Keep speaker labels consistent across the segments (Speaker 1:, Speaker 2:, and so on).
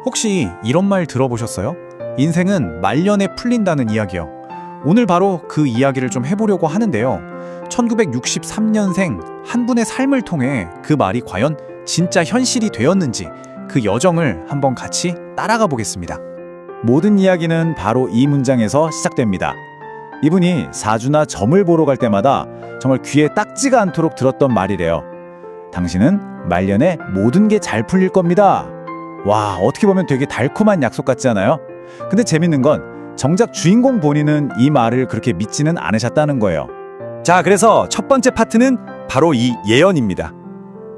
Speaker 1: 혹시 이런 말 들어보셨어요? 인생은 말년에 풀린다는 이야기요. 오늘 바로 그 이야기를 좀 해보려고 하는데요. 1963년생 한 분의 삶을 통해 그 말이 과연 진짜 현실이 되었는지 그 여정을 한번 같이 따라가 보겠습니다.
Speaker 2: 모든 이야기는 바로 이 문장에서 시작됩니다. 이분이 사주나 점을 보러 갈 때마다 정말 귀에 딱지가 않도록 들었던 말이래요. 당신은 말년에 모든 게 잘 풀릴 겁니다. 와, 어떻게 보면 되게 달콤한 약속 같지 않아요? 근데 재밌는 건 정작 주인공 본인은 이 말을 그렇게 믿지는 않으셨다는 거예요.
Speaker 3: 자, 그래서 첫 번째 파트는 바로 이 예언입니다.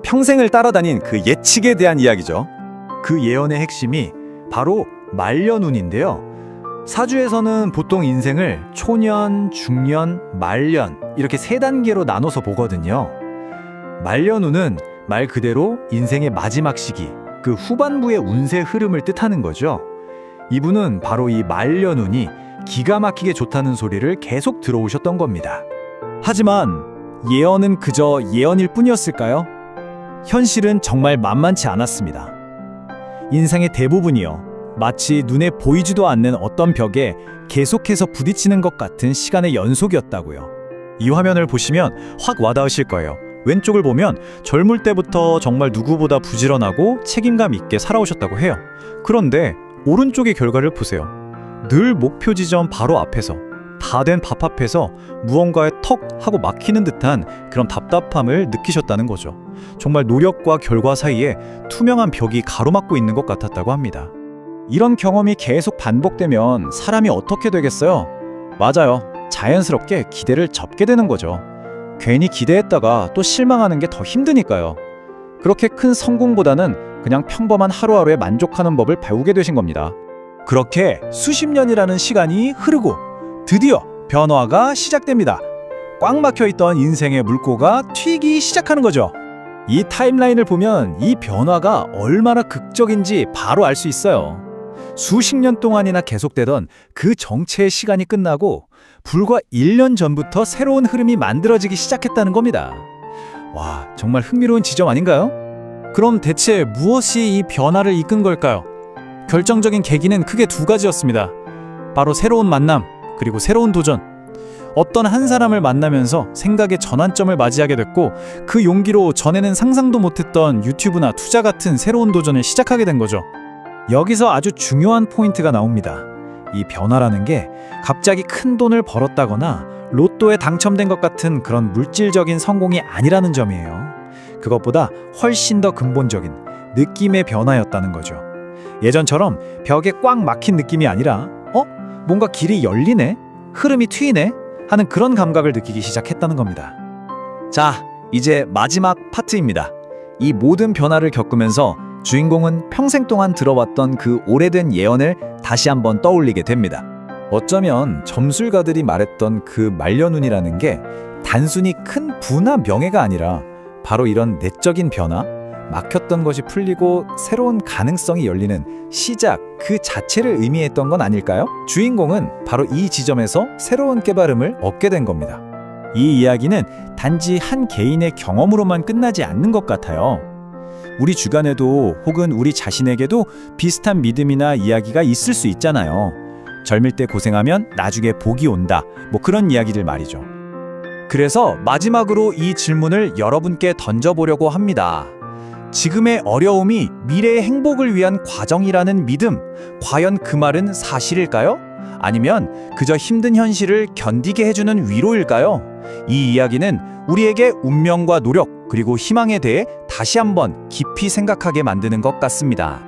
Speaker 3: 평생을 따라다닌 그 예측에 대한 이야기죠.
Speaker 1: 그 예언의 핵심이 바로 말년운인데요. 사주에서는 보통 인생을 초년, 중년, 말년 이렇게 세 단계로 나눠서 보거든요. 말년운은 말 그대로 인생의 마지막 시기, 그 후반부의 운세 흐름을 뜻하는 거죠. 이분은 바로 이 말년운이 기가 막히게 좋다는 소리를 계속 들어오셨던 겁니다.
Speaker 2: 하지만 예언은 그저 예언일 뿐이었을까요? 현실은 정말 만만치 않았습니다. 인생의 대부분이요, 마치 눈에 보이지도 않는 어떤 벽에 계속해서 부딪히는 것 같은 시간의 연속이었다고요.
Speaker 1: 이 화면을 보시면 확 와닿으실 거예요. 왼쪽을 보면 젊을 때부터 정말 누구보다 부지런하고 책임감 있게 살아오셨다고 해요. 그런데 오른쪽의 결과를 보세요. 늘 목표 지점 바로 앞에서, 다 된 밥 앞에서 무언가에 턱 하고 막히는 듯한 그런 답답함을 느끼셨다는 거죠. 정말 노력과 결과 사이에 투명한 벽이 가로막고 있는 것 같았다고 합니다.
Speaker 2: 이런 경험이 계속 반복되면 사람이 어떻게 되겠어요? 맞아요. 자연스럽게 기대를 접게 되는 거죠. 괜히 기대했다가 또 실망하는 게 더 힘드니까요. 그렇게 큰 성공보다는 그냥 평범한 하루하루에 만족하는 법을 배우게 되신 겁니다.
Speaker 1: 그렇게 수십 년이라는 시간이 흐르고 드디어 변화가 시작됩니다. 꽉 막혀있던 인생의 물꼬가 튀기 시작하는 거죠. 이 타임라인을 보면 이 변화가 얼마나 극적인지 바로 알 수 있어요. 수십 년 동안이나 계속되던 그 정체의 시간이 끝나고 불과 1년 전부터 새로운 흐름이 만들어지기 시작했다는 겁니다. 와, 정말 흥미로운 지점 아닌가요? 그럼 대체 무엇이 이 변화를 이끈 걸까요? 결정적인 계기는 크게 두 가지였습니다. 바로 새로운 만남, 그리고 새로운 도전. 어떤 한 사람을 만나면서 생각의 전환점을 맞이하게 됐고, 그 용기로 전에는 상상도 못했던 유튜브나 투자 같은 새로운 도전을 시작하게 된 거죠. 여기서 아주 중요한 포인트가 나옵니다. 이 변화라는 게 갑자기 큰 돈을 벌었다거나 로또에 당첨된 것 같은 그런 물질적인 성공이 아니라는 점이에요. 그것보다 훨씬 더 근본적인 느낌의 변화였다는 거죠. 예전처럼 벽에 꽉 막힌 느낌이 아니라 뭔가 길이 열리네? 흐름이 트이네? 하는 그런 감각을 느끼기 시작했다는 겁니다. 자, 이제 마지막 파트입니다. 이 모든 변화를 겪으면서 주인공은 평생 동안 들어왔던 그 오래된 예언을 다시 한번 떠올리게 됩니다. 어쩌면 점술가들이 말했던 그 말년운이라는 게 단순히 큰 부나 명예가 아니라 바로 이런 내적인 변화, 막혔던 것이 풀리고 새로운 가능성이 열리는 시작 그 자체를 의미했던 건 아닐까요? 주인공은 바로 이 지점에서 새로운 깨달음을 얻게 된 겁니다. 이 이야기는 단지 한 개인의 경험으로만 끝나지 않는 것 같아요. 우리 주변에도 혹은 우리 자신에게도 비슷한 믿음이나 이야기가 있을 수 있잖아요. 젊을 때 고생하면 나중에 복이 온다. 뭐 그런 이야기들 말이죠. 그래서 마지막으로 이 질문을 여러분께 던져보려고 합니다. 지금의 어려움이 미래의 행복을 위한 과정이라는 믿음, 과연 그 말은 사실일까요? 아니면 그저 힘든 현실을 견디게 해주는 위로일까요? 이 이야기는 우리에게 운명과 노력, 그리고 희망에 대해 다시 한번 깊이 생각하게 만드는 것 같습니다.